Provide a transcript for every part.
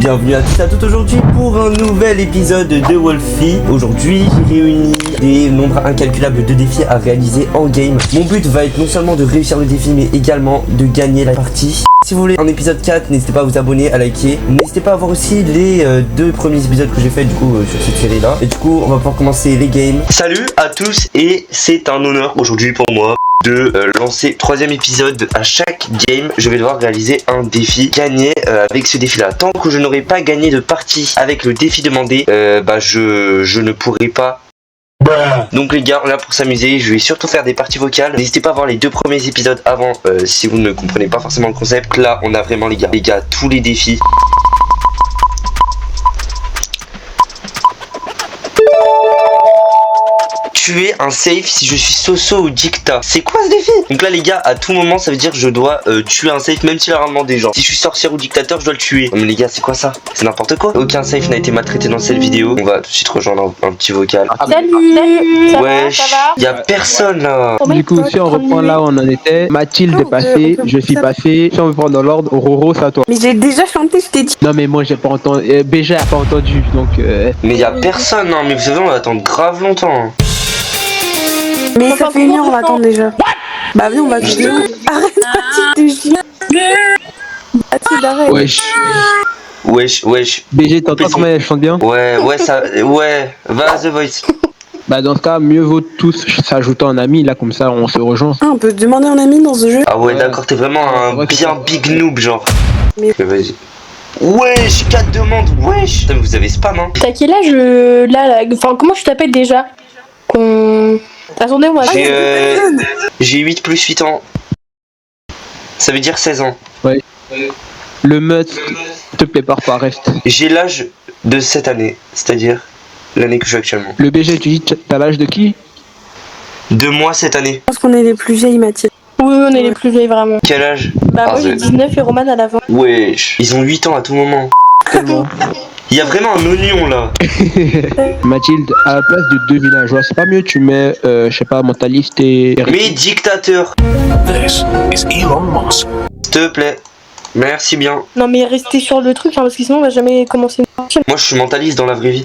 bienvenue à tous et à toutes aujourd'hui pour un nouvel épisode de Wolfie. Aujourd'hui, j'ai réuni des nombres incalculables de défis à réaliser en game. Mon but va être non seulement de réussir le défi, mais également de gagner la partie. Si vous voulez un épisode 4, n'hésitez pas à vous abonner, à liker. N'hésitez pas à voir aussi les deux premiers épisodes que j'ai fait du coup sur cette série là. Et du coup, on va pouvoir commencer les games. Salut à tous et c'est un honneur aujourd'hui pour moi de lancer troisième épisode. À chaque game je vais devoir réaliser un défi, gagner avec ce défi là. Tant que je n'aurai pas gagné de partie avec le défi demandé, je ne pourrai pas. Donc les gars, là pour s'amuser, je vais surtout faire des parties vocales. N'hésitez pas à voir les deux premiers épisodes avant si vous ne comprenez pas forcément le concept. Là on a vraiment les gars tous les défis. Tuer un safe si je suis Soso ou Dicta. C'est quoi ce défi? Donc là les gars, à tout moment ça veut dire que je dois tuer un safe même s'il a demandé des gens. Si je suis sorcière ou dictateur, je dois le tuer. Non mais les gars, c'est quoi ça? C'est n'importe quoi. Aucun safe n'a été maltraité dans cette vidéo. On va tout de suite rejoindre un petit vocal. Salut. Wesh, y'a personne là. Du coup, si on reprend là où on en était, Mathilde est passée, je suis passé. Si on veut prendre dans l'ordre, Roro, c'est à toi. Mais j'ai déjà chanté, je t'ai dit. Non mais moi j'ai pas entendu, BG a pas entendu, donc Mais y'a personne, non mais vous savez on va attendre grave longtemps. Mais ça fait 1 heure, on attend déjà. Bah viens, on va jouer. Arrête, Mathilde, Mathilde, arrête. Wesh. BG t'entends comment elle chante bien? Ouais, va The Voice. Bah dans ce cas, mieux vaut tous s'ajouter en ami, là comme ça on se rejoint. Ah, on peut demander un ami dans ce jeu. Ah ouais, d'accord, t'es vraiment un bien big noob genre. Mais vas-y. Wesh, 4 demandes, wesh. Putain, vous avez spam hein. T'as quel âge là, enfin comment tu t'appelles déjà? Attendez, moi j'ai 8 plus 8 ans. Ça veut dire 16 ans. Ouais. Le meute, te prépare pas, reste. J'ai l'âge de cette année, c'est-à-dire l'année que je suis actuellement. Le BG, tu dis t'as l'âge de qui? De moi cette année. je pense qu'on est les plus vieilles, Mathilde. Oui, on est les plus vieilles vraiment. Quel âge? Bah moi j'ai 19 et Roman à l'avant. Wesh, ils ont 8 ans à tout moment. Tellement. Il y a vraiment un oignon là. Mathilde, à la place de 2 villageois, c'est pas mieux tu mets, je sais pas, mentaliste et... Mais dictateur. This is Elon Musk. S'il te plaît. Merci bien. Non mais restez sur le truc hein, parce que sinon on va jamais commencer. Moi je suis mentaliste dans la vraie vie.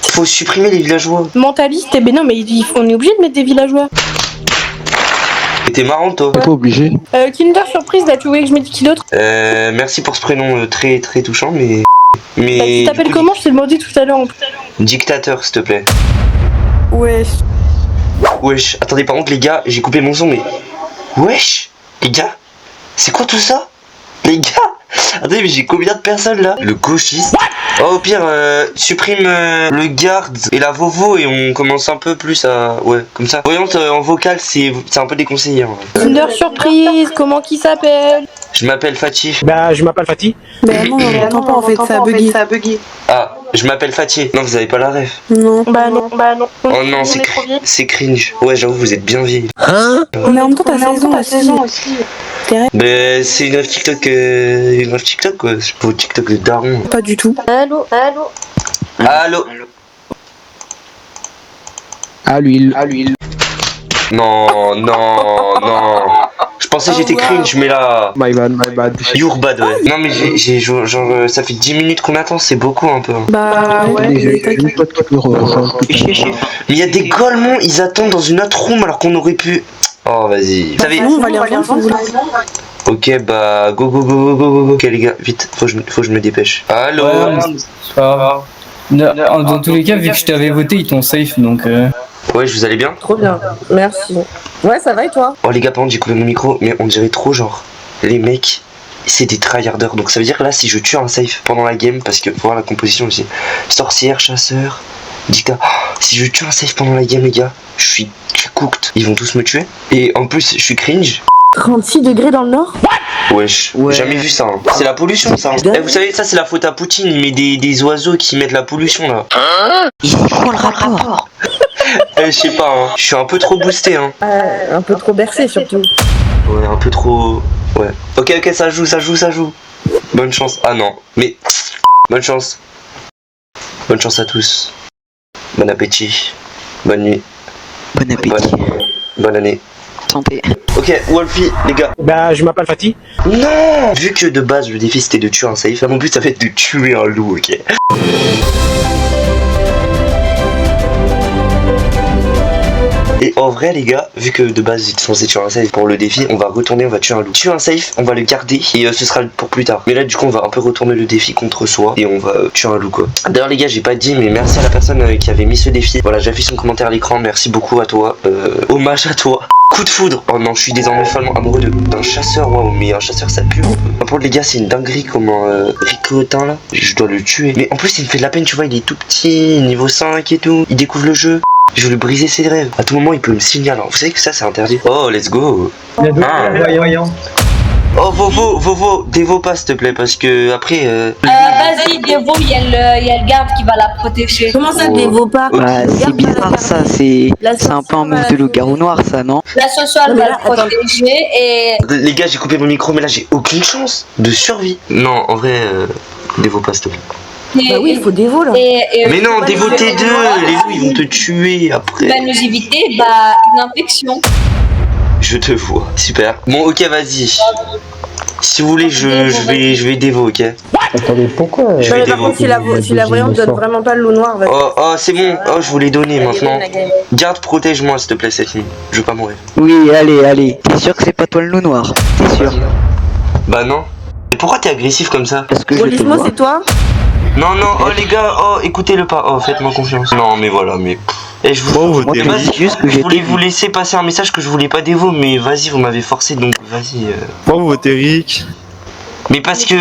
Faut supprimer les villageois. Mentaliste, eh ben non mais on est obligé de mettre des villageois. Et t'es marrant toi. T'es pas obligé. Kinder surprise là, tu voulais que je mette qui d'autre? Merci pour ce prénom très très touchant mais... Bah, tu t'appelles comment? Je t'ai demandé tout à l'heure. Dictateur s'il te plaît. Wesh. Attendez par contre les gars, j'ai coupé mon son mais... Wesh. Les gars, c'est quoi tout ça? Les gars, attendez mais j'ai combien de personnes là? Le gauchiste. Oh au pire, supprime le garde et la vovo et on commence un peu plus à... Ouais, comme ça. Voyante en vocal c'est un peu déconseillé. Hein. Kinder surprise, comment qui s'appelle? Je m'appelle Fatih. Bah, je m'appelle Fatih. Bah non, on l'entend pas en fait, ça a bugué. Ah, je m'appelle Fatih. Non, vous avez pas la ref. Non. Bah non. Oh non, On est trop vieilles. c'est cringe. Ouais, j'avoue, vous êtes bien vieille. Mais en même temps, t'as 16 ans aussi. Mais c'est une ref TikTok, quoi. C'est pour TikTok de daron. Pas du tout. Allô. Allô. À l'huile. Non. Je pensais que j'étais cringe, mais là... My bad. You're bad, ouais. Non, mais j'ai genre... ça fait 10 minutes qu'on attend, c'est beaucoup, un peu. Bah ouais, mais t'inquiète. Mais il y a des golemons, ils attendent dans une autre room alors qu'on aurait pu... Oh, vas-y. Vous savez... Sinon, on va les rejoindre si vous voulez. Ok, bah... Go. Ok, les gars, vite. Faut que je me dépêche. Allô. Dans tous les cas, vu que je t'avais voté, ils t'ont safe, donc... Ouais, je vous allez bien? Trop bien, merci. Ouais, ça va et toi? Oh les gars, par contre j'ai coupé mon micro, mais on dirait trop genre les mecs, c'est des tryharders. Donc ça veut dire que là si je tue un safe pendant la game, parce que faut voir la composition aussi, sorcière, chasseur, dicta. Si je tue un safe pendant la game les gars, je suis cooked. Ils vont tous me tuer. Et en plus je suis cringe. 36 degrés dans le nord? Wesh, jamais vu ça. Hein. C'est la pollution ça. Hein. Vous savez ça c'est la faute à Poutine, il met des oiseaux qui mettent la pollution là. Il quoi le rapport? Je sais pas, hein. Je suis un peu trop boosté hein. Un peu trop bercé surtout. Ouais, un peu trop... Ouais. Ok, ça joue. Bonne chance. Ah non, mais... Bonne chance. Bonne chance à tous. Bon appétit. Bonne nuit. Bon appétit. Bonne année. Santé. Ok, Wolfie, les gars. Bah, je m'appelle Fatih. Non. Vu que de base le défi c'était de tuer un safe, là, mon but ça va être de tuer un loup, ok. Et en vrai les gars, vu que de base j'étais censé tuer un safe pour le défi, on va retourner, on va tuer un loup. Tuer un safe, on va le garder et ce sera pour plus tard. Mais là du coup on va un peu retourner le défi contre soi et on va tuer un loup quoi. D'ailleurs les gars j'ai pas dit mais merci à la personne qui avait mis ce défi. Voilà j'affiche son commentaire à l'écran, merci beaucoup à toi. Hommage à toi. Coup de foudre. Oh non je suis désormais follement amoureux d'un chasseur. Waouh mais un chasseur ça pue. Par contre les gars c'est une dinguerie comment Ricotin là. Je dois le tuer. Mais en plus il me fait de la peine tu vois, il est tout petit, niveau 5 et tout. Il découvre le jeu. Je veux lui briser ses rêves. À tout moment, il peut me signaler. Vous savez que ça, c'est interdit. Oh, let's go. Oh, Vovo, dévo pas, s'il te plaît, parce que après. Vas-y, dévo, il y a le garde qui va la protéger. Comment ça, dévo pas? Bah, c'est bizarre ça, c'est un peu un move de loup-garou noir ça, non? La sociale va le protéger et. Les gars, j'ai coupé mon micro, mais là, j'ai aucune chance de survie. Non, en vrai, dévo pas, s'il te plaît. Bah oui, il faut dévo là. Mais non, dévo T2, les loups, ils vont te tuer après. Il va nous éviter une infection. Je te vois, super. Bon, ok, vas-y. Si vous voulez, je vais dévo, ok. Attendez, pourquoi Je vais Par dévo. contre, si la voyante donne vraiment pas le loup noir, Oh, c'est bon. Oh, je vous l'ai donné maintenant. Garde, protège-moi, s'il te plaît, cette nuit. Je veux pas mourir. Oui, allez. T'es sûr que c'est pas toi le loup noir? T'es sûr? Bah non. Mais pourquoi t'es agressif comme ça? Parce que je te Polismo, vois. c'est toi? Non, oh les gars, oh écoutez-le pas, oh faites-moi confiance. Non mais voilà, mais... Et je vous... Moi, de base, c'est juste que je j'ai voulais vous laisser passer un message que je voulais pas dévo, mais vas-y, vous m'avez forcé, donc vas-y. Pourquoi vous votez Rick? Mais parce que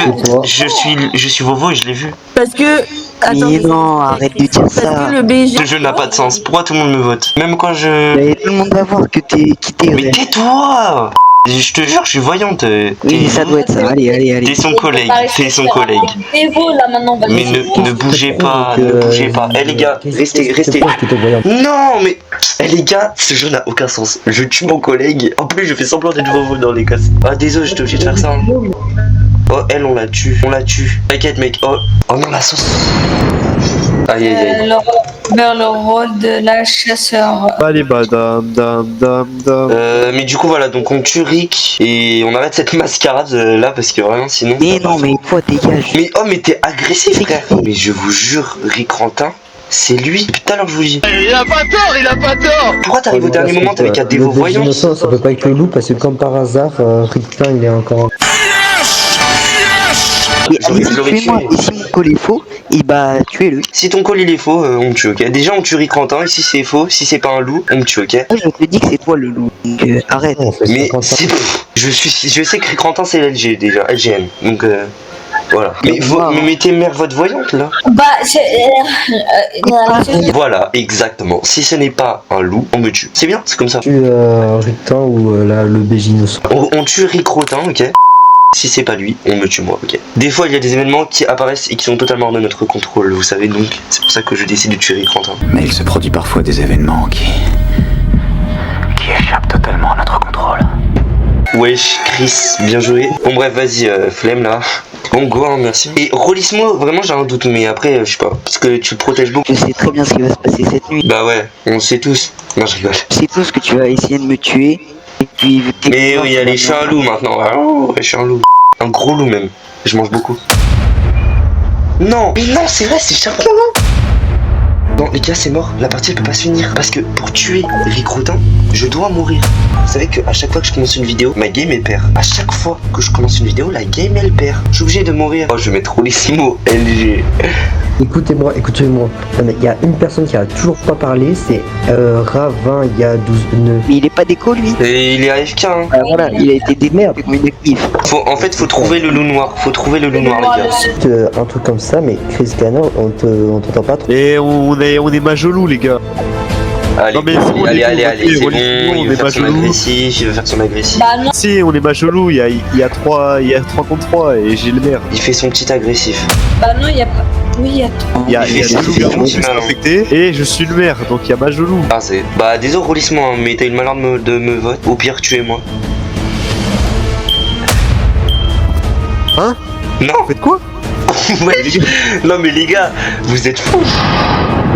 je suis Vovo et je l'ai vu. Parce que. Mais non, arrête de dire ça. Parce que le BG. Ce jeu n'a pas de sens, pourquoi tout le monde me vote? Même quand je... Mais tout le monde va voir que t'es quitté. Mais tais-toi! Je te jure, je suis voyante. Oui, ça doit être ça, allez. T'es son collègue, Dévo là maintenant, vas-y. Mais ne bougez pas, ne bougez pas. Eh les gars, restez. Non mais... Eh les gars, ce jeu n'a aucun sens. Je tue mon collègue. En plus, je fais semblant d'être Vovo dans les casses. Ah désolé, j'étais obligé de faire ça. Oh, elle, on la tue. T'inquiète, mec. Oh non, la sauce. Aïe. Vers le rôle de la chasseur. Allez, bah, dam. Mais du coup, voilà, donc on tue Rick et on arrête cette mascarade là parce que vraiment, sinon. Mais non, mais toi, dégage. Mais t'es agressif, frère. Mais je vous jure, Rick Rantin. C'est lui, putain alors je vous dis. Il a pas tort. Pourquoi t'arrives au dernier moment, t'avais qu'à dévo voyante? Ça peut pas être le loup parce que comme par hasard, Rictin il est encore. J'aurais tué. Et si mon call est faux, et bah tuez-le. Si ton call il est faux, on me tue, ok. Déjà on tue Rick Rantin et si c'est faux, si c'est pas un loup, on me tue, ok. Je te dis que c'est toi le loup, donc arrête. Mais je sais que Rick Rantin c'est LG déjà, LGN, donc voilà. Mais mettez mère votre voyante là. Bah, Voilà, exactement. Si ce n'est pas un loup, on me tue. C'est bien, c'est comme ça. Tu Rictin ou là le BJ innocent. On tue Rick Rantin, ok. Si c'est pas lui, on me tue moi, ok. Des fois, il y a des événements qui apparaissent et qui sont totalement hors de notre contrôle, vous savez, donc c'est pour ça que je décide de tuer Rick Rantin. Mais il se produit parfois des événements qui échappent totalement à notre contrôle. Wesh, Chris, bien joué. Bon bref, vas-y, flemme là. Bon go, hein, merci. Et Rollismo, vraiment j'ai un doute, mais après, je sais pas, parce que tu le protèges beaucoup. Je sais très bien ce qui va se passer cette nuit. Bah ouais, on le sait tous. Non, je rigole. Je sais tous que tu vas essayer de me tuer. Et puis, Mais oui, allez, je suis un loup maintenant. Oh, je suis un loup. Un gros loup même. Je mange beaucoup. Non, mais non, c'est vrai, c'est chacun. Non, les gars, c'est mort. La partie elle peut pas se finir. Parce que pour tuer Rick Rantin, je dois mourir. Vous savez qu'à chaque fois que je commence une vidéo, ma game elle perd. À chaque fois que je commence une vidéo, la game elle perd. Je suis obligé de mourir. Oh, je vais mettre Rollismo LG. Écoutez-moi. Il y a une personne qui a toujours pas parlé, c'est Ravin, il y a 12 nœuds. Mais il est pas déco lui. Et il est AFK, hein. Voilà, il a été démerde comme une active. En fait, faut trouver le loup noir. Faut trouver le loup noir, les gars. Un truc comme ça, mais Chris Ganner, on t'entend pas trop. Et on est majolou, les gars. Allez, Non, mais c'est bon, allez, c'est bon, on il est veut faire son majolou. agressif, il veut faire son agressif. Bah non. Si, on est majolou, il y a 3 contre 3 et j'ai le maire. Il fait son petit agressif. Bah non, il y a pas. Oui, il y a trop. Il y a Il fait deux loups-garous qui son sont malin. infectés et je suis le maire, donc il y a majolou. Ah, c'est... Bah, désolé, Rollismo, hein, mais t'as eu le malheur de me vote. Au pire, tuez-moi. Hein? Non. Vous faites quoi? Ouais. Non, mais les gars, vous êtes fous.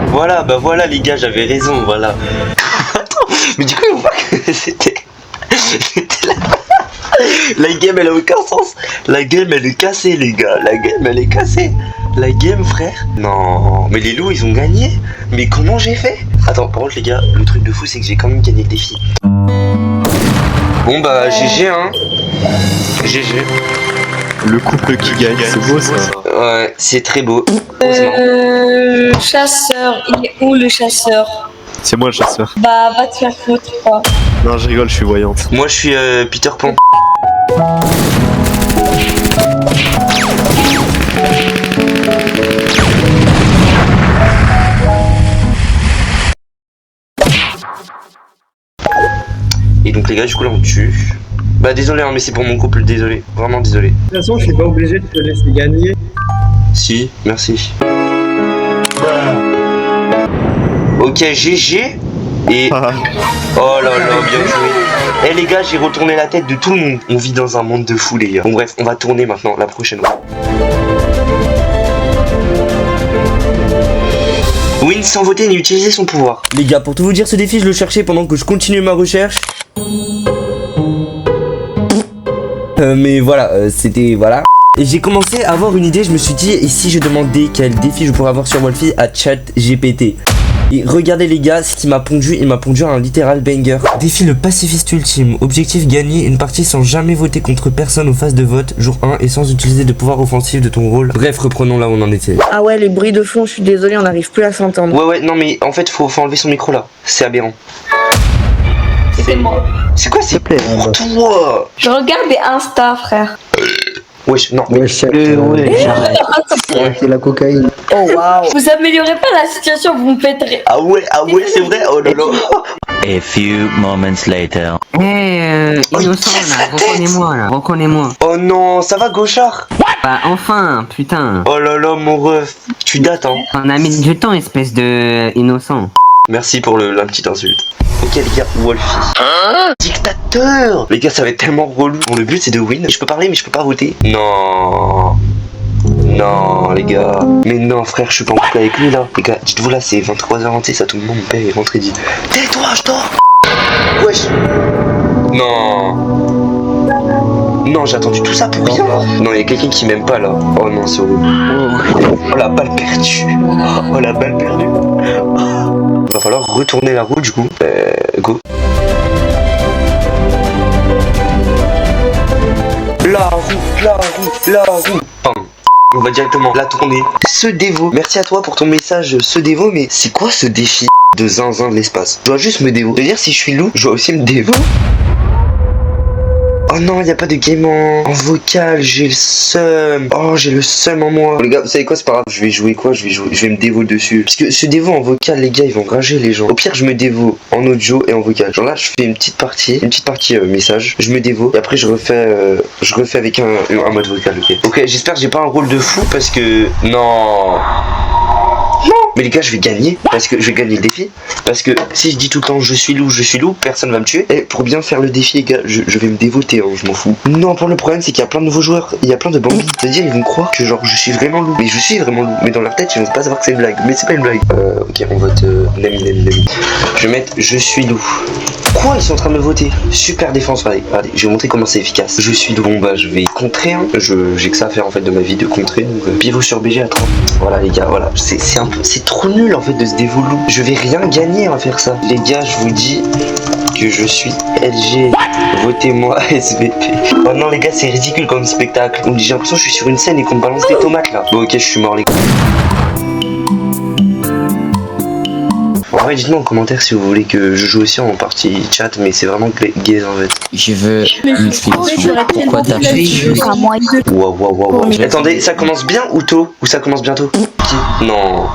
Voilà, bah voilà, les gars, j'avais raison, voilà. Attends, mais du coup, on voit que c'était... La game elle a aucun sens. La game elle est cassée les gars. La game elle est cassée. La game frère. Non, mais les loups ils ont gagné. Mais comment j'ai fait? Attends, par contre les gars, le truc de fou c'est que j'ai quand même gagné le défi. Bon bah GG hein. GG. Le couple qui gagne, c'est beau ça. Ouais, c'est très beau. Chasseur, il est où le chasseur? C'est moi le chasseur. Bah, va te faire foutre, quoi. Non, je rigole, je suis voyante. Moi je suis Peter Pan. Et donc les gars, du coup là on tue. Bah désolé hein, mais c'est pour mon couple, désolé. Vraiment désolé. De toute façon, je suis pas obligé de te laisser gagner. Si, merci. Ok, GG. Et... Oh là là, bien joué. Eh les gars, j'ai retourné la tête de tout le monde. On vit dans un monde de fou les gars. Bon bref, on va tourner maintenant, la prochaine fois. Win sans voter ni utiliser son pouvoir. Les gars, pour tout vous dire, ce défi, je le cherchais pendant que je continuais ma recherche. Mais voilà, c'était... Voilà. Et j'ai commencé à avoir une idée, je me suis dit, et si je demandais quel défi je pourrais avoir sur Wolfie à ChatGPT? Et regardez les gars, ce qui m'a pondu, il m'a pondu un littéral banger. Défi le pacifiste ultime. Objectif gagner une partie sans jamais voter contre personne aux phases de vote, jour 1, et sans utiliser de pouvoir offensif de ton rôle. Bref, reprenons là où on en était. Ah ouais, les bruits de fond, je suis désolée, on n'arrive plus à s'entendre. Ouais, non mais en fait, faut enlever son micro là. C'est aberrant. C'était moi. C'est quoi c'est plaît, pour toi? Je regarde des Insta, frère. Wesh, non. Ouais, J'arrête. c'est la cocaïne. Oh waouh. Vous améliorez pas la situation, vous me faites rire. Ah ouais, c'est vrai. Oh là là. A few moments later. Innocent là, reconnais-moi. Oh non, ça va Gauchard? Bah enfin, putain. Oh là là, mon ref. Tu dates hein. On a mis du temps, espèce de innocent. Merci pour la petite insulte. Ok les gars, Wolfie. Dictateur. Les gars, ça va être tellement relou. Bon, le but c'est de win. Je peux parler mais je peux pas voter. Non. Non les gars. Mais non frère, je suis pas en couple avec lui là. Les gars, dites-vous là, c'est 23h20, ça tout le monde, mon père est rentré, dit tais-toi, je dors. Wesh. Non. Non, j'ai attendu tout ça pour rien. Non, il y a quelqu'un qui m'aime pas là. Oh non, c'est horrible. Oh la balle perdue. Oh la balle perdue. Va falloir retourner la roue du coup. Go. La roue. Pam. On va directement la tourner. Ce dévot. Merci à toi pour ton message, ce dévot. Mais c'est quoi ce défi de zinzin de l'espace? Je dois juste me dévot. C'est-à-dire si je suis loup, je dois aussi me dévot. Oh non, il n'y a pas de game en vocal, j'ai le seum. Oh, j'ai le seum en moi. Les gars, vous savez quoi, c'est pas grave, je vais jouer quoi? Je vais me dévot dessus. Parce que ce dévot en vocal, les gars, ils vont rager les gens. Au pire, je me dévot en audio et en vocal. Genre là, je fais une petite partie message, je me dévot et après je refais avec un mode vocal, ok. Ok, j'espère que j'ai pas un rôle de fou parce que... Non. Mais les gars, je vais gagner parce que je vais gagner le défi. Parce que si je dis tout le temps je suis loup, personne va me tuer. Et pour bien faire le défi, les gars, je vais me dévoter, hein, je m'en fous. Non, pour le problème, c'est qu'il y a plein de nouveaux joueurs, il y a plein de bambis. C'est-à-dire, ils vont croire que genre je suis vraiment loup. Mais je suis vraiment loup. Mais dans leur tête, ils vont pas savoir que c'est une blague. Mais c'est pas une blague. Ok, on vote Nami. Je vais mettre je suis loup. Quoi, ils sont en train de me voter? Super défense, regardez, je vais vous montrer comment c'est efficace. Je suis loup. Bon bah, je vais contrer. Hein. J'ai que ça à faire en fait de ma vie de contrer. Donc, pivot sur BG à 30. Voilà les gars, voilà. C'est trop nul en fait de se dévouer. Je vais rien gagner à faire ça. Les gars, je vous dis que je suis LG. Votez-moi SVP. Oh non les gars, c'est ridicule comme spectacle. J'ai l'impression que je suis sur une scène et qu'on me balance des tomates là. Bon ok, je suis mort les gars. En vrai, dites-moi en commentaire si vous voulez que je joue aussi en partie chat, mais c'est vraiment gay en fait. Je veux une explication. Pourquoi t'as fait Waouh. Attendez, ça commence bien ou tôt? Ou ça commence bientôt? Non.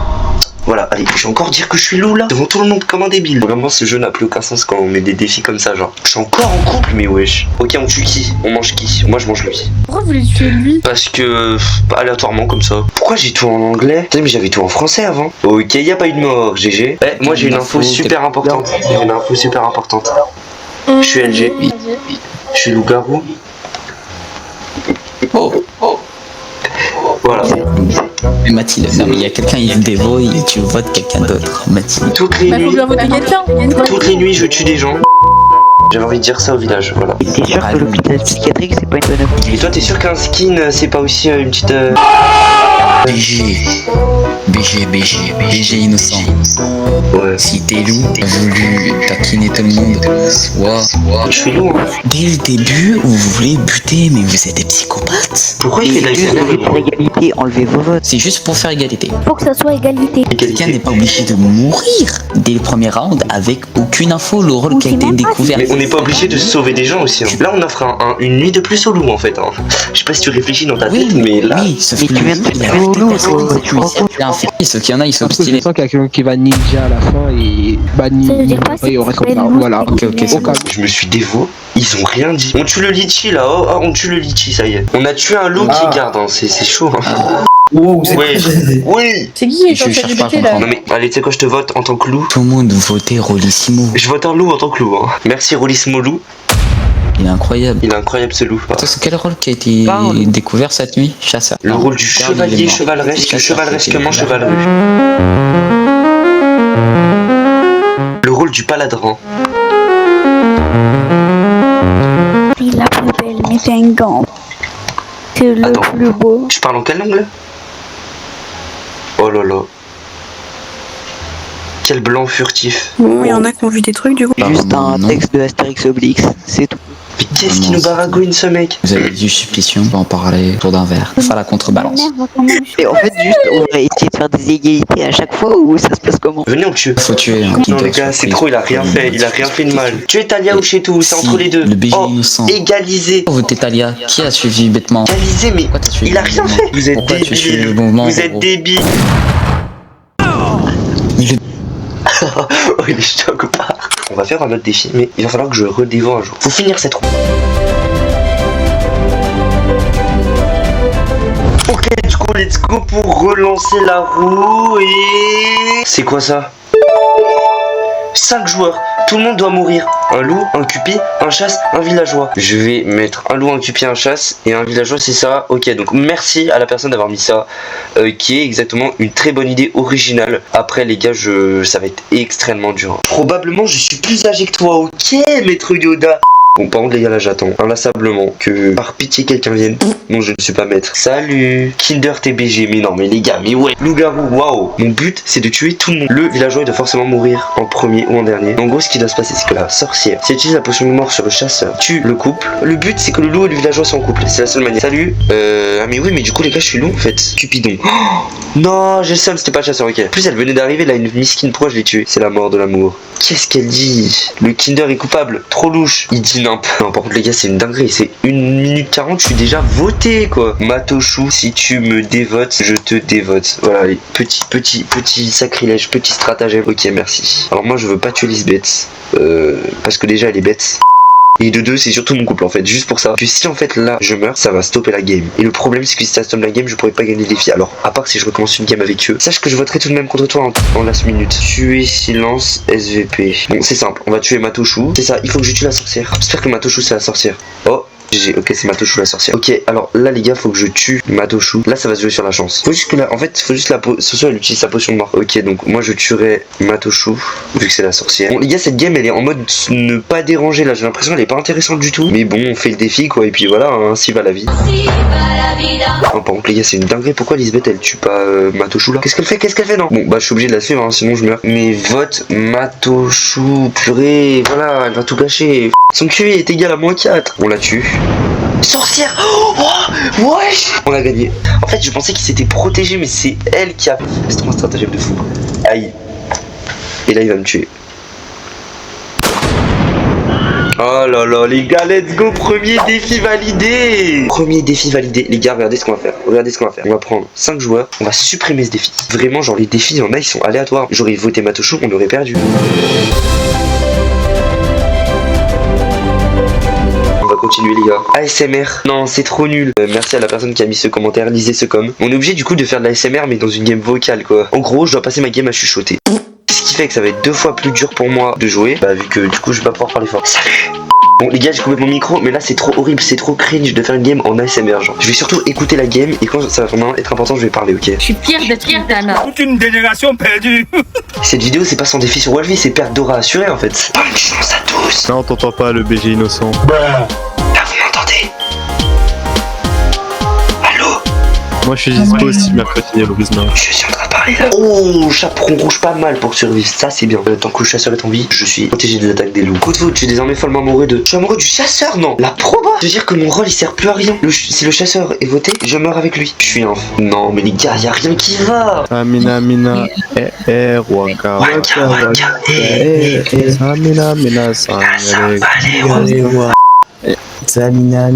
Voilà, allez, je vais encore dire que je suis loup là, devant tout le monde comme un débile. Vraiment, ce jeu n'a plus aucun sens quand on met des défis comme ça, genre. Je suis encore en couple, mais wesh. Ok, on tue qui? On mange qui? Moi, je mange lui. Pourquoi vous voulez tuer lui? Parce que, aléatoirement, comme ça. Pourquoi j'ai tout en anglais? Putain, mais j'avais tout en français avant. Ok, y a pas eu de mort, GG. Eh, moi, j'ai une info super importante. Je suis LG. Je suis loup-garou. Voilà. Mais Mathilde, non mais il y a quelqu'un, il dévote et tu votes quelqu'un d'autre. Mathilde. Toutes les nuits, je tue des gens. J'avais envie de dire ça au village, voilà. Et t'es sûr que l'hôpital psychiatrique c'est pas une bonne option? Et toi, t'es sûr qu'un skin, c'est pas aussi une petite... BG innocent. Ouais. Si t'es loup, t'as voulu taquiner tout le monde, soit. Je suis loup, hein. Dès le début, vous voulez buter, mais vous êtes des psychopathes. Pourquoi il fait de la Juste pour égalité, enlevez vos votes. C'est juste pour faire égalité. Faut que ça soit égalité. Quelqu'un n'est pas obligé de mourir dès le premier round avec aucune info, le rôle qui a été découvert. Mais on n'est pas obligé de sauver des gens aussi, hein. Là, on offre une nuit de plus au loup, en fait, hein. Je sais pas si tu réfléchis dans ta tête, mais là... Oui, sauf que Mais tu viens de il a faire au loup, il a infecté, ceux qu'il y en a, ils sont Parce que je obstinés. sens qu'il y a quelqu'un qui va ninja à la fin et banni. Ça veut dire quoi, Et on reste comme ça. c'est Voilà. Ok, c'est Au bon. calme. Je me suis dévot, ils ont rien dit. On tue le litchi là, oh, on tue le litchi, ça y est. On a tué un loup qui garde, hein. C'est chaud, hein. Wow, Ouais. Oui. C'est qui Je cherche pas à LGBT là? comprendre. Non mais, allez, tu sais quoi, je te vote en tant que loup. Tout le monde votait Rolissimo. Je vote un loup en tant que loup, hein. Merci Rolissimo loup, Il est incroyable. il est incroyable ce loup. C'est quel rôle qui a été découvert cette nuit? Chasseur. Le Non. rôle du Regarde, il est chevalier mort. chevaleresque, Chasseur, chevaleresquement c'était- chevaleru. Le rôle du paladin. C'est la plus belle, mais c'est un gant. C'est le Attends. plus beau. Tu parles en quelle langue là? Oh là là. Quel blanc furtif. Bon, il y en a qui ont vu des trucs du coup. Juste un non. texte de Astérix Obélix, c'est tout. Mais qu'est-ce qui nous baragouine ce mec? Vous avez dit suspicion, on va en parler autour d'un verre. Faire la contrebalance. Et en fait, juste, on va essayer de faire des égalités à chaque fois ou ça se passe comment? Venez on tue. Faut tuer un Non Kinder les gars, c'est Surprise. trop, il a rien fait, il a rien fait de mal. Tu es Talia ou chez tout, c'est Si, entre les deux. le BG Oh, innocent. égalisé. Pourquoi votez Talia? Qui a suivi bêtement? Égalisé, mais Pourquoi t'as suivi il a rien le fait. Vous êtes Pourquoi tu suis le débile. mouvement, Vous êtes gros débile. Mais le- Oh, il est choc ou pas? On va faire un autre défi, mais il va falloir que je redévoie un jour. Faut finir cette roue. Ok, du coup, let's go pour relancer la roue et... C'est quoi ça? 5 joueurs, tout le monde doit mourir. Un loup, un cupi, un chasse, un villageois. Je vais mettre un loup, un cupi, un chasse et un villageois, c'est ça. Ok, donc merci à la personne d'avoir mis ça, qui est exactement une très bonne idée originale. Après les gars, ça va être extrêmement dur. Probablement je suis plus âgé que toi, ok maître Yoda. Bon, par contre les gars, là j'attends inlassablement que par pitié quelqu'un vienne. Non, je ne suis pas maître. Salut Kinder TBG, mais non mais les gars, mais ouais. Loup-garou, waouh. Mon but c'est de tuer tout le monde. Le villageois il doit forcément mourir en premier ou en dernier. En gros ce qui doit se passer c'est que la sorcière, si elle utilise la potion de mort sur le chasseur, tue le couple. Le but c'est que le loup et le villageois soient en couple, c'est la seule manière. Salut. Ah mais oui, mais du coup les gars, je suis loup en fait. Cupidon. Oh, non, j'ai le seum, c'était pas le chasseur, ok. En plus elle venait d'arriver là, une miskine, pourquoi je l'ai tuée? C'est la mort de l'amour. Qu'est-ce qu'elle dit? Le Kinder est coupable, trop louche. Il dit non, par contre les gars, c'est une dinguerie, c'est 1 minute 40, je suis déjà voté quoi. Matochou, si tu me dévotes, je te dévote. Voilà, les petit sacrilège, petit stratagème. Ok, merci. Alors moi je veux pas tuer Lisbeth, parce que déjà elle est bête. Et de deux, c'est surtout mon couple en fait, juste pour ça. Que si en fait là je meurs, ça va stopper la game. Et le problème c'est que si ça stoppe la game, je pourrais pas gagner les défis. Alors, à part si je recommence une game avec eux, sache que je voterai tout de même contre toi en last minute. Tuer silence SVP. Bon, c'est simple, on va tuer Matochou. C'est ça, il faut que je tue la sorcière. J'espère que Matochou c'est la sorcière. Oh. Ok, c'est Matochou la sorcière. Ok, alors là les gars, faut que je tue Matochou. Là ça va se jouer sur la chance. Faut juste que là, en fait, faut juste ce soir elle utilise sa potion de mort. Ok, donc moi je tuerai Matochou vu que c'est la sorcière. Bon les gars, cette game elle est en mode ne pas déranger là. J'ai l'impression qu'elle est pas intéressante du tout. Mais bon, on fait le défi quoi. Et puis voilà, ainsi va la vie. Non, par contre les gars, c'est une dinguerie. Pourquoi Lisbeth elle tue pas Matochou là? Qu'est-ce qu'elle fait? Non. Bon bah je suis obligé de la suivre, hein, sinon je meurs. Mais vote Matochou, purée. Voilà, elle va tout gâcher. Son QI est égal à -4. On la tue. Sorcière! Oh, wesh! On a gagné. En fait, je pensais qu'il s'était protégé, mais c'est elle qui a... C'est trop un stratagème de fou. Aïe. Et là, il va me tuer. Oh là là, les gars, let's go! Premier défi validé! Premier défi validé. Les gars, regardez ce qu'on va faire. Regardez ce qu'on va faire. On va prendre 5 joueurs. On va supprimer ce défi. Vraiment, genre, les défis, il y en a, ils sont aléatoires. J'aurais voté Matochou, on aurait perdu. Continuer les gars. ASMR. Non, c'est trop nul. Merci à la personne qui a mis ce commentaire. Lisez ce com. On est obligé du coup de faire de l'ASMR mais dans une game vocale quoi. En gros, je dois passer ma game à chuchoter. Ce qui fait que ça va être 2 fois plus dur pour moi de jouer. Bah vu que du coup je vais pas pouvoir parler fort. Salut. Bon les gars, j'ai coupé mon micro, mais là c'est trop horrible, c'est trop cringe de faire une game en ASMR genre. Je vais surtout écouter la game et quand ça va vraiment être important, je vais parler, ok? Je suis pire de Dana. Toute une génération perdue. Cette vidéo c'est pas sans défi sur Wolfie, c'est perte d'aura assurée en fait. Bonne chance à tous. Non, t'entends pas le BG innocent. Là vous m'entendez? Allô? Moi je suis dispo si mercredi le Brisma. Je suis en train de parler là. Oh, chaperon rouge pas mal pour survivre, ça c'est bien. Tant que le chasseur est en vie, je suis protégé des attaques des loups. Coup de foot, je suis désormais follement amoureux de... Je suis amoureux du chasseur, non? La proba. Je veux dire que mon rôle il sert plus à rien. Si le chasseur est voté, je meurs avec lui. Je suis un... Non mais les gars, y a rien qui va. Amina, waka, Waka, Amina, Samina,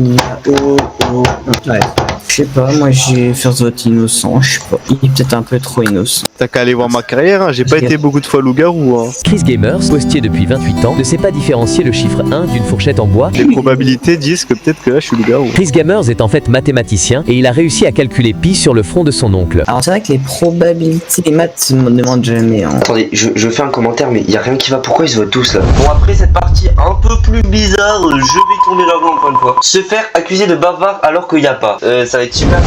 oh. Ouais. Je sais pas, moi j'ai First Vote innocent, je sais pas, il est peut-être un peu trop innocent. T'as qu'à aller voir ma carrière, hein. J'ai pas été beaucoup de fois loup-garou. Hein. Chris Gamers, postier depuis 28 ans, ne sait pas différencier le chiffre 1 d'une fourchette en bois. Les probabilités disent que peut-être que là je suis loup-garou. Chris Gamers est en fait mathématicien et il a réussi à calculer pi sur le front de son oncle. Alors c'est vrai que les probabilités des maths ne demandent jamais. Hein. Attendez, je fais un commentaire mais y a rien qui va, pourquoi ils se votent tous là? Bon après cette partie un peu plus bizarre, je vais tourner la main encore une fois. Se faire accuser de bavard alors qu'il y a pas. Ça va être super.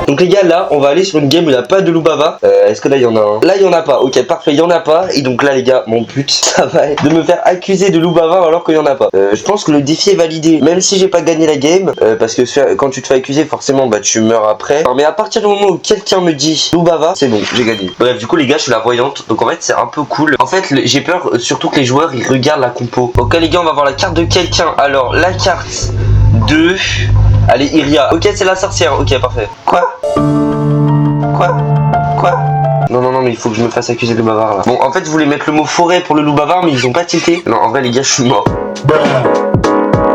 Donc les gars, là on va aller sur une game où il n'y a pas de loup bavard. Est-ce que là il y en a un? Là il y en a pas, ok parfait, il y en a pas. Et donc là les gars, mon but ça va être de me faire accuser de loup bavard alors qu'il y en a pas. Je pense que le défi est validé, même si j'ai pas gagné la game, parce que quand tu te fais accuser forcément bah tu meurs après. Non, mais à partir du moment où quelqu'un me dit loup bavard, c'est bon, j'ai gagné. Bref, du coup les gars, je suis la voyante, donc en fait c'est un peu cool. En fait j'ai peur surtout que les joueurs ils regardent la compo. Ok les gars, on va voir la carte de quelqu'un. Alors la carte de... Allez, Iria. Ok, c'est la sorcière. Ok, parfait. Quoi? Non, mais il faut que je me fasse accuser de bavard là. Bon, en fait, je voulais mettre le mot forêt pour le loup bavard, mais ils ont pas tilté. Non, en vrai, les gars, je suis mort.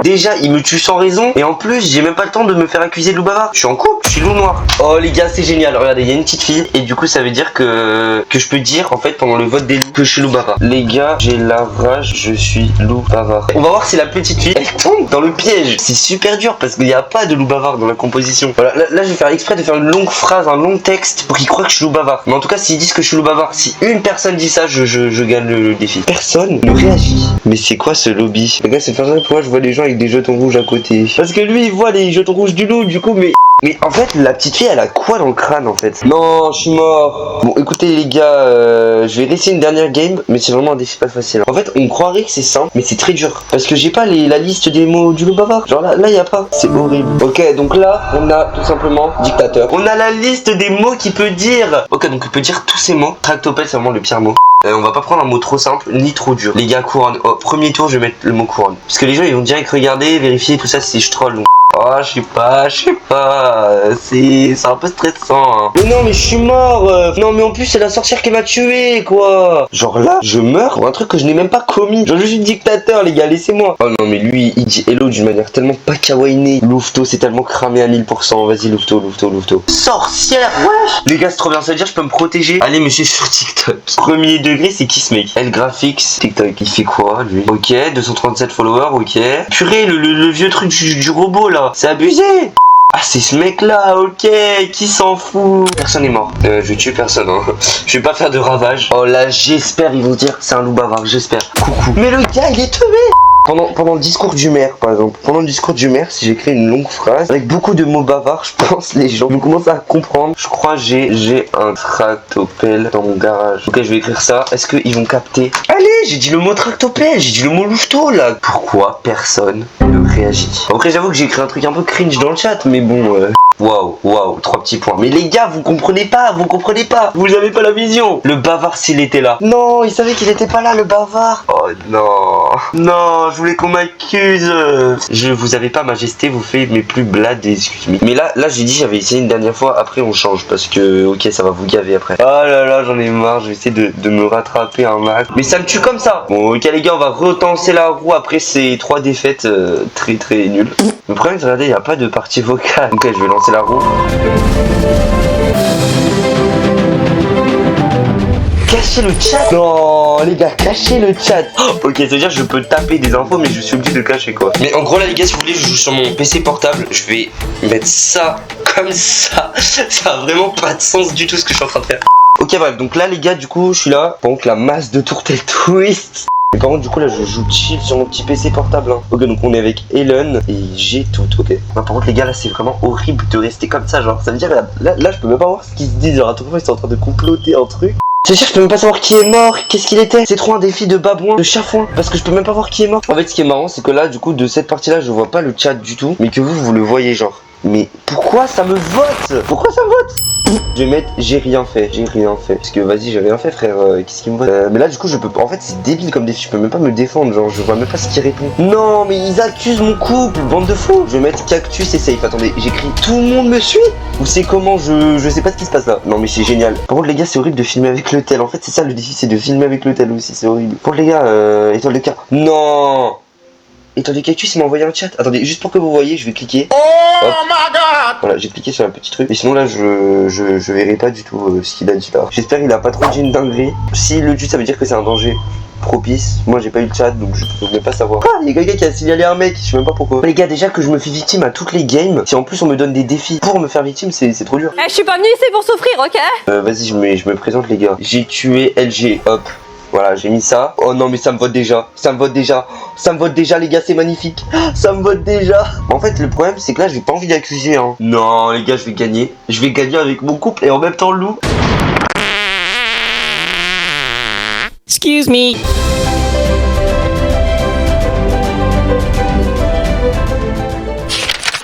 Déjà, il me tue sans raison. Et en plus, j'ai même pas le temps de me faire accuser de loup bavard. Je suis en couple, je suis loup noir. Oh les gars, c'est génial. Regardez, il y a une petite fille. Et du coup, ça veut dire que je peux dire, en fait, pendant le vote des loups, que je suis loup bavard. Les gars, j'ai la rage, je suis loup bavard. On va voir si la petite fille, elle tombe dans le piège. C'est super dur parce qu'il n'y a pas de loup bavard dans la composition. Voilà, là, je vais faire exprès de faire une longue phrase, un long texte pour qu'ils croient que je suis loup bavard. Mais en tout cas, s'ils disent que je suis loup bavard, si une personne dit ça, je gagne le défi. Personne ne réagit. Mais c'est quoi ce lobby? Les gars, c'est pas vrai, pourquoi je vois des gens avec des jetons rouges à côté? Parce que lui il voit les jetons rouges du loup, du coup mais en fait la petite fille elle a quoi dans le crâne en fait? Non, je suis mort. Bon écoutez les gars, je vais laisser une dernière game, mais c'est vraiment un défi pas facile. En fait on croirait que c'est simple, mais c'est très dur parce que j'ai pas la liste des mots du loup bavard. Genre là y a pas, c'est horrible. Ok, donc là on a tout simplement dictateur. On a la liste des mots qu'il peut dire. Ok, donc il peut dire tous ces mots. Tractopelle c'est vraiment le pire mot. On va pas prendre un mot trop simple ni trop dur. Les gars, couronne. Oh, premier tour, je vais mettre le mot couronne. Parce que les gens ils vont direct regarder, vérifier tout ça si je troll. Donc... Oh, je sais pas. C'est un peu stressant. Hein. Mais non, mais je suis mort. Non, mais en plus, c'est la sorcière qui m'a tué, quoi. Genre là, je meurs pour un truc que je n'ai même pas commis. Genre, je suis dictateur, les gars, laissez-moi. Oh non, mais lui, il dit hello d'une manière tellement pas kawaii. Louveteau, c'est tellement cramé à 1000%. Vas-y, Louveteau. Sorcière, wesh. Les gars, c'est trop bien. Ça veut dire que je peux me protéger. Allez, monsieur, sur TikTok. Premier degré, c'est qui ce mec? El Graphics, TikTok. Il fait quoi, lui? Ok, 237 followers, ok. Purée, le vieux truc du robot, là. C'est abusé. Ah c'est ce mec là, ok, qui s'en fout? Personne est mort, je vais tuer personne hein. Je vais pas faire de ravage. Oh là j'espère ils vont dire que c'est un loup bavard, j'espère. Coucou. Mais le gars il est tombé. Pendant le discours du maire par exemple, pendant le discours du maire, si j'écris une longue phrase avec beaucoup de mots bavards, je pense les gens vont commencer à comprendre. Je crois j'ai un tractopelle dans mon garage. Ok je vais écrire ça, est-ce qu'ils vont capter? Allez, j'ai dit le mot tractopelle, j'ai dit le mot louveteau là. Pourquoi personne ne réagit? Après j'avoue que j'ai écrit un truc un peu cringe dans le chat, mais bon Waouh, 3 petits points. Mais les gars, vous comprenez pas. Vous avez pas la vision. Le bavard s'il était là. Non, il savait qu'il était pas là, le bavard. Oh non, je voulais qu'on m'accuse. Je vous avais pas, majesté, vous faites mes plus blades, excuse-moi. Mais là j'ai dit j'avais essayé une dernière fois, après on change parce que ok ça va vous gaver après. Oh là là, j'en ai marre, je vais essayer de me rattraper un max. Mais ça me tue comme ça. Bon ok les gars, on va retenser la roue après ces 3 défaites très nulles. Le problème c'est regardez, il n'y a pas de partie vocale. Ok, je vais lancer la roue. Cachez le chat. Non les gars, cachez le chat. Ok, ça veut dire que je peux taper des infos mais je suis obligé de cacher quoi. Mais en gros là les gars, si vous voulez, je joue sur mon PC portable. Je vais mettre ça comme ça. Ça a vraiment pas de sens du tout ce que je suis en train de faire. Ok bref, donc là les gars, du coup je suis là. Donc la masse de tourtel twist. Mais par contre du coup là je joue chill sur mon petit PC portable hein. Ok donc on est avec Ellen et j'ai tout, ok. Bah, par contre les gars là c'est vraiment horrible de rester comme ça genre. Ça veut dire là je peux même pas voir ce qu'ils se disent. Genre à tout moment ils sont en train de comploter un truc. C'est sûr, je peux même pas savoir qui est mort, qu'est-ce qu'il était. C'est trop un défi de babouin, de chafouin, parce que je peux même pas voir qui est mort. En fait, ce qui est marrant, c'est que là, du coup, de cette partie-là, je vois pas le chat du tout, mais que vous le voyez, genre. Mais pourquoi ça me vote? Pourquoi ça me vote? Je vais mettre j'ai rien fait, parce que vas-y j'ai rien fait frère, qu'est-ce qu'il me vote? Mais là du coup je peux, en fait c'est débile comme défi, je peux même pas me défendre, genre je vois même pas ce qu'il répond. Non mais ils accusent mon couple, bande de fous. Je vais mettre cactus et safe, attendez, j'écris tout le monde me suit? Ou c'est comment, je sais pas ce qui se passe là. Non mais c'est génial. Par contre les gars c'est horrible de filmer avec le tel, en fait c'est ça le défi, c'est de filmer avec le tel aussi, c'est horrible. Pour les gars, étoile de cas, non. Étoile de cactus il m'a envoyé un chat. Attendez, juste pour que vous voyez, je vais cliquer. Oh my god. Voilà, j'ai cliqué sur un petit truc. Et sinon là, je verrai pas du tout ce qu'il a dit là. J'espère qu'il a pas trop dit une dinguerie. S'il le dit, ça veut dire que c'est un danger propice. Moi j'ai pas eu le chat donc je peux même pas savoir. Ah, il y a quelqu'un qui a signalé un mec, je sais même pas pourquoi. Les gars, déjà que je me fais victime à toutes les games, si en plus on me donne des défis pour me faire victime, c'est trop dur. Je suis pas venu ici pour souffrir, ok? Vas-y, je me présente les gars. J'ai tué LG, hop. Voilà, j'ai mis ça. Oh non, mais ça me vote déjà. Ça me vote déjà. Ça me vote déjà, les gars, c'est magnifique. Ça me vote déjà. En fait, le problème, c'est que là, j'ai pas envie d'accuser, hein. Non, les gars, je vais gagner. Je vais gagner avec mon couple et en même temps, loup. Excuse me.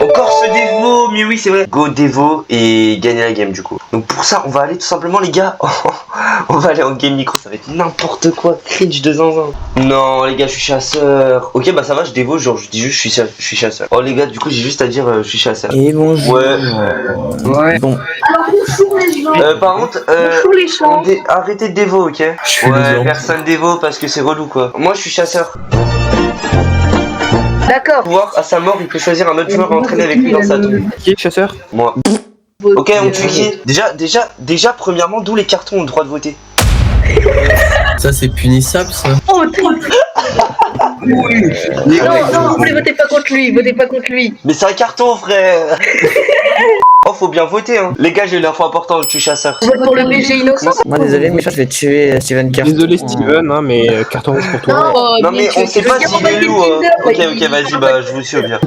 Encore ce dévo, mais oui c'est vrai. Go dévo et gagner la game du coup. Donc pour ça on va aller tout simplement les gars. On va aller en game micro, ça va être n'importe quoi. Cringe de zinzin. Non les gars je suis chasseur. Ok bah ça va je dévo, genre je dis juste je suis chasseur. Oh les gars du coup j'ai juste à dire je suis chasseur. Et bonjour. Ouais. Bon. Alors bonjour les gens. Par contre Bonjour les gens. arrêtez de dévo ok. Ouais personne dévo parce que c'est relou quoi. Moi je suis chasseur. D'accord. Voir à sa mort, il peut choisir un autre joueur à entraîner avec lui dans sa tombe. Qui est chasseur? Moi. Ok, on tue qui? Déjà, premièrement, d'où les cartons ont le droit de voter? Ça c'est punissable ça. Oh, non, votez pas contre lui, votez pas contre lui. Mais c'est un carton, frère. Oh, faut bien voter, hein. Les gars, j'ai une info importante, je suis chasseur. Vote pour le PG innocent. Moi désolé mais je vais tuer Steven Carton. Désolé Steven, hein, mais carton rouge pour toi. Non, mais on sait pas s'il est loup. Ok, vas-y, bah je vous suis bien.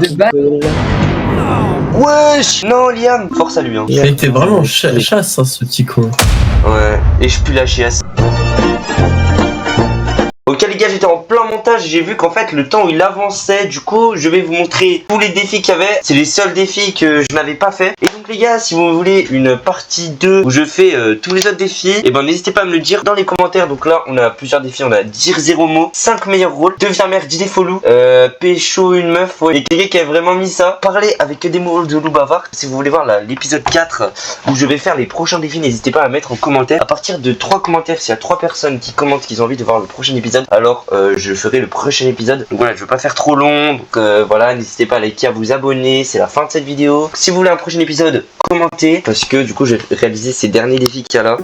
Wesh. Non, Liam, force à lui, hein. Il était vraiment chasse hein, ce petit con. Ouais, et je pue la chiasse. Ok les gars, j'étais en plein montage et j'ai vu qu'en fait le temps il avançait. Du coup je vais vous montrer tous les défis qu'il y avait. C'est les seuls défis que je n'avais pas fait. Et donc les gars, si vous voulez une partie 2 où je fais tous les autres défis, et ben n'hésitez pas à me le dire dans les commentaires. Donc là on a plusieurs défis, on a dire 0 mots, 5 meilleurs rôles, deviens mère, dis des faux loups, pécho une meuf, ouais. Et quelqu'un qui a vraiment mis ça, parler avec des mots de loup bavard. Si vous voulez voir l'épisode 4 où je vais faire les prochains défis, n'hésitez pas à mettre en commentaire. À partir de 3 commentaires, s'il y a 3 personnes qui commentent qu'ils ont envie de voir le prochain épisode, alors je ferai le prochain épisode. Donc voilà, je veux pas faire trop long. Donc voilà, n'hésitez pas à liker, à vous abonner. C'est la fin de cette vidéo. Si vous voulez un prochain épisode, commentez. Parce que du coup, j'ai réalisé ces derniers défis qu'il y a là.